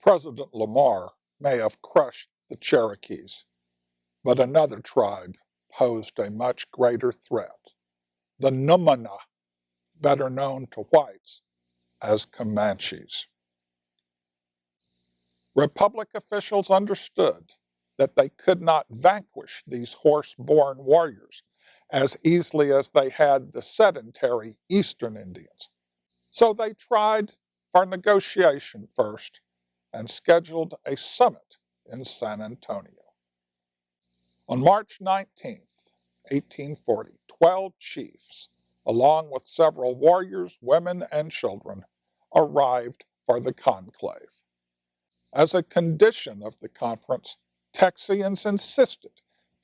President Lamar may have crushed the Cherokees, but another tribe posed a much greater threat, the Numana, better known to whites as Comanches. Republic officials understood that they could not vanquish these horse-born warriors as easily as they had the sedentary Eastern Indians. So they tried for negotiation first and scheduled a summit in San Antonio. On March 19, 1840, 12 chiefs, along with several warriors, women, and children, arrived for the conclave. As a condition of the conference, Texians insisted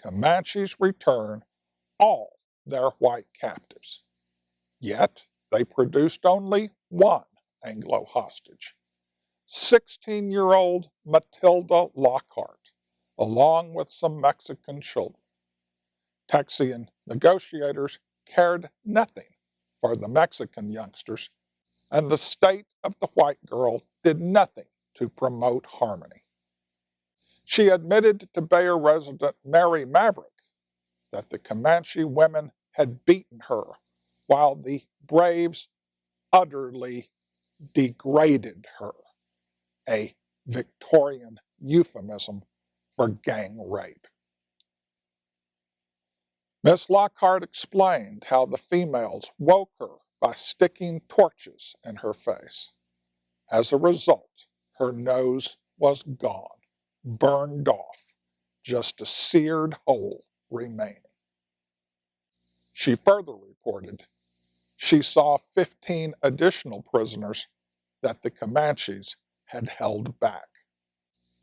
Comanches return all their white captives. Yet they produced only one Anglo hostage, 16-year-old Matilda Lockhart, along with some Mexican children. Texian negotiators cared nothing for the Mexican youngsters, and the state of the white girl did nothing to promote harmony. She admitted to Bayer resident Mary Maverick that the Comanche women had beaten her while the braves utterly degraded her, a Victorian euphemism for gang rape. Miss Lockhart explained how the females woke her by sticking torches in her face. As a result, her nose was gone, burned off, just a seared hole remaining. She further reported she saw 15 additional prisoners that the Comanches had held back.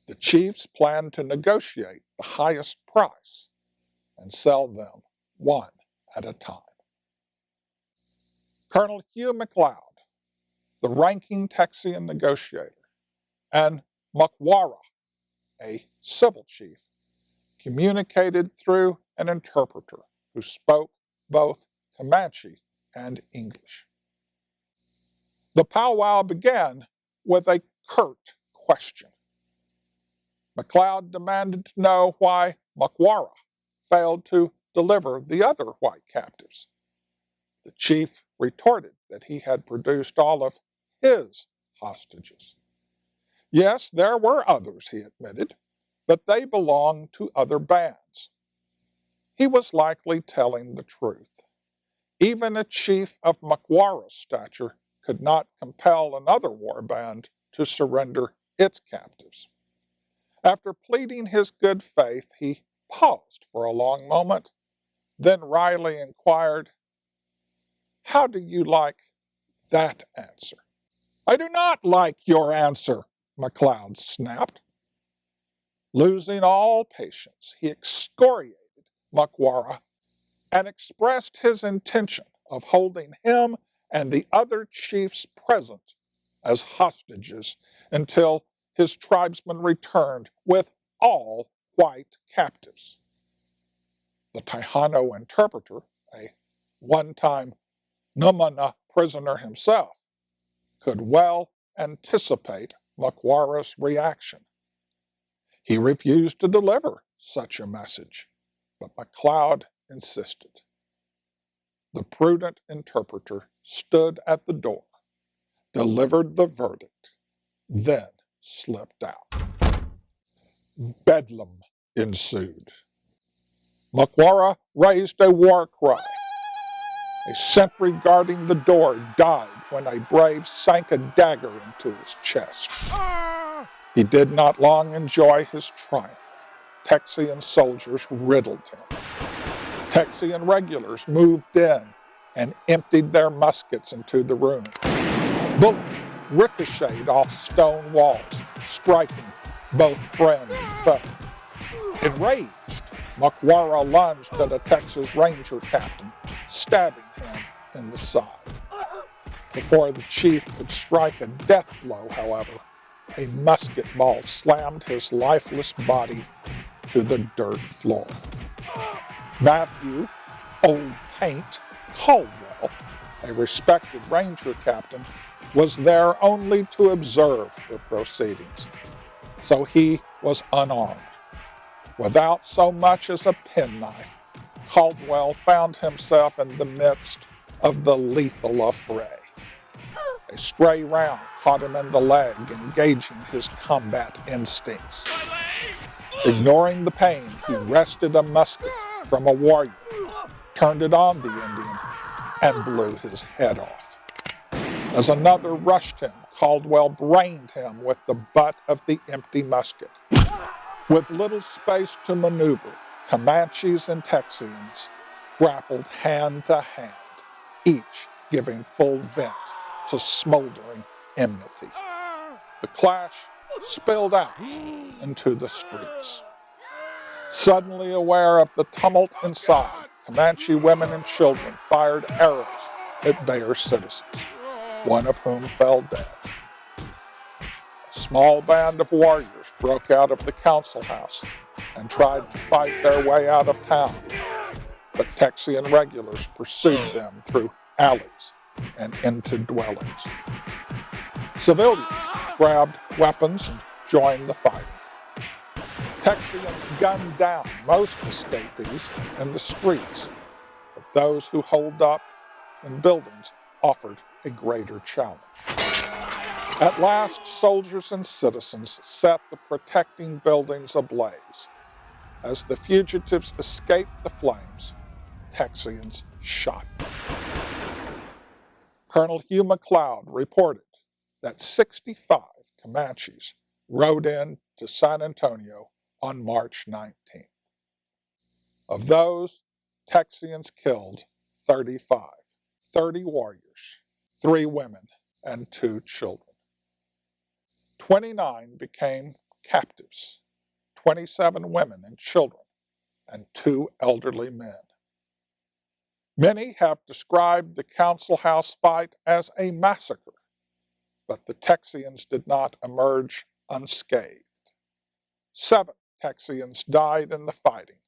The chiefs planned to negotiate the highest price and sell them one at a time. Colonel Hugh MacLeod, the ranking Texian negotiator, and Mukwara, a civil chief, communicated through an interpreter who spoke both Comanche and English. The powwow began with a curt question. MacLeod demanded to know why Mukwara failed to deliver the other white captives. The chief retorted that he had produced all of his hostages. Yes, there were others, he admitted, but they belonged to other bands. He was likely telling the truth. Even a chief of Mukwara's stature could not compel another war band to surrender its captives. After pleading his good faith, he paused for a long moment, then wryly inquired, "How do you like that answer?" "I do not like your answer," MacLeod snapped. Losing all patience, he excoriated Mukwara and expressed his intention of holding him and the other chiefs present as hostages until his tribesmen returned with all white captives. The Taihano interpreter, a one-time Numana prisoner himself, could well anticipate Mukwara's reaction. He refused to deliver such a message, but MacLeod insisted. The prudent interpreter stood at the door, delivered the verdict, then slipped out. Bedlam ensued. Mukwara raised a war cry. A sentry guarding the door died when a brave sank a dagger into his chest. He did not long enjoy his triumph. Texian soldiers riddled him. Texian regulars moved in and emptied their muskets into the room. Bullets ricocheted off stone walls, striking both friend and foe. Enraged, Mukwara lunged at a Texas Ranger captain, stabbing him in the side. Before the chief could strike a death blow, however, a musket ball slammed his lifeless body to the dirt floor. Matthew Old Paint Caldwell, a respected Ranger captain, was there only to observe the proceedings. so he was unarmed. Without so much as a penknife, Caldwell found himself in the midst of the lethal affray. A stray round caught him in the leg, engaging his combat instincts. Ignoring the pain, he wrested a musket from a warrior, turned it on the Indian, and blew his head off. As another rushed him, Caldwell brained him with the butt of the empty musket. With little space to maneuver, Comanches and Texians grappled hand to hand, each giving full vent to smoldering enmity. The clash spilled out into the streets. Suddenly aware of the tumult inside, Comanche women and children fired arrows at their citizens, one of whom fell dead. A small band of warriors broke out of the council house and tried to fight their way out of town, but Texian regulars pursued them through alleys and into dwellings. Civilians grabbed weapons and joined the fighting. Texians gunned down most escapees in the streets, but those who holed up in buildings offered a greater challenge. At last, soldiers and citizens set the protecting buildings ablaze. As the fugitives escaped the flames, Texians shot them. Colonel Hugh McLeod reported that 65 Comanches rode in to San Antonio on March 19th. Of those, Texians killed 35, 30 warriors, 3 women, and 2 children. 29 became captives, 27 women and children, and 2 elderly men. Many have described the council house fight as a massacre, but the Texians did not emerge unscathed. 7 Texians died in the fighting,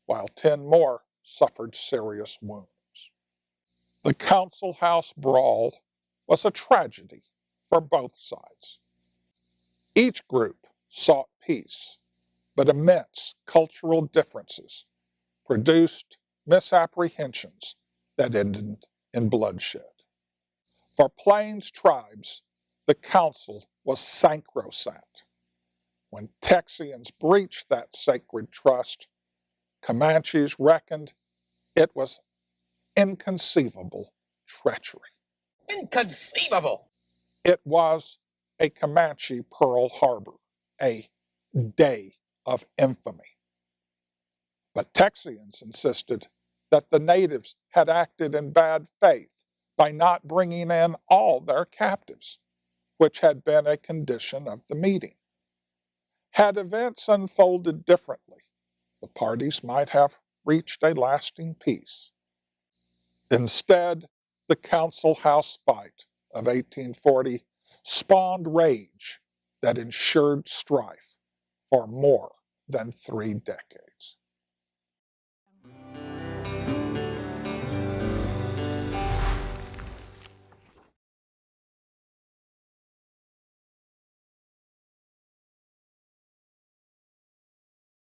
while 10 more suffered serious wounds. The council house brawl was a tragedy for both sides. Each group sought peace, but immense cultural differences produced misapprehensions that ended in bloodshed. For Plains tribes, the council was sacrosanct. When Texians breached that sacred trust, Comanches reckoned it was inconceivable treachery. Inconceivable! It was a Comanche Pearl Harbor, a day of infamy. But Texians insisted that the natives had acted in bad faith by not bringing in all their captives, which had been a condition of the meeting. Had events unfolded differently, the parties might have reached a lasting peace. Instead, the council house fight of 1840 spawned rage that ensured strife for more than 3 decades.